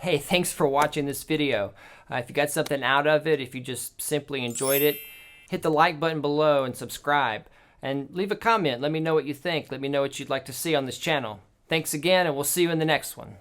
Hey, thanks for watching this video. If you got something out of it, if you just simply enjoyed it, hit the like button below and subscribe. And leave a comment. Let me know what you think. Let me know what you'd like to see on this channel. Thanks again, and we'll see you in the next one.